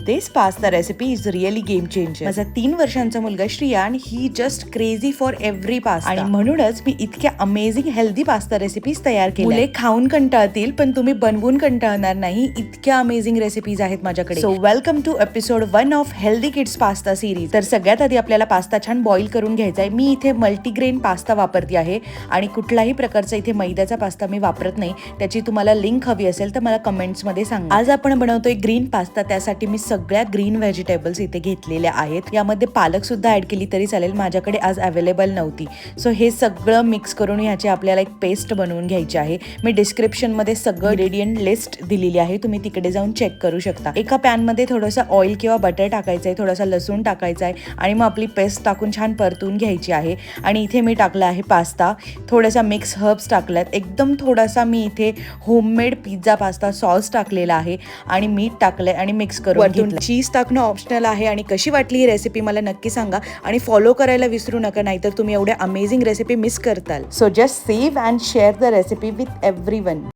This pasta recipe is really game changer. माझा 3 वर्षांचा मुलगा Shriyan he just crazy for every pasta आणि म्हणूनच मी इतक्या अमेझिंग हेल्दी पास्ता रेसिपीज तयार केल्या. मुले खाऊन कंटाळतील पण तुम्ही बनवून कंटाळणार नाही, इतक्या अमेझिंग रेसिपीज आहेत माझ्याकडे. So welcome to episode 1 of healthy kids pasta series. तर सगळ्यात आधी आपल्याला पास्ता छान बॉईल करून घ्यायचा आहे. मी इथे मल्टीग्रेन पास्ता वापरते आहे आणि कुठलाही प्रकारचा इथे मैद्याचा पास्ता मी वापरत नाही. त्याची तुम्हाला लिंक हवी असेल तर मला कमेंट्स मध्ये सांगा. आज आपण बनवतोय ग्रीन पास्ता. त्यासाठी मी सगळ्या ग्रीन व्हेजिटेबल्स इथे घेतलेल्या आहेत. यामध्ये पालक सुद्धा ऍड केली तरी चालेल, माझ्याकडे आज अवेलेबल नव्हती. सो हे सगळं मिक्स करून ह्याची आपल्याला एक पेस्ट बनवून घ्यायची आहे. मी डिस्क्रिप्शन मध्ये सगळं इंग्रेडियंट लिस्ट दिलेली आहे, तुम्ही तिकडे जाऊन चेक करू शकता. एका पॅन मध्ये थोडंसं ऑइल किंवा बटर टाकायचं आहे, थोडासा लसूण टाकायचा आहे आणि मग आपली पेस्ट टाकून छान परतून घ्यायची आहे. आणि इथे मी टाकला आहे पास्ता, थोडासा मिक्स हर्ब्स टाकल्यात, एकदम थोडासा मी इथे होममेड पिझ्झा पास्ता सॉस टाकलेला आहे आणि मीठ टाकलंय आणि मिक्स करून घेतलं. चीज टाकणं ऑप्शनल आहे. आणि कशी वाटली ही रेसिपी मला नक्की सांगा आणि फॉलो करायला विसरू नका, नाहीतर तुम्ही एवढ्या अमेझिंग रेसिपी मिस करताल. So just save and share the recipe with everyone.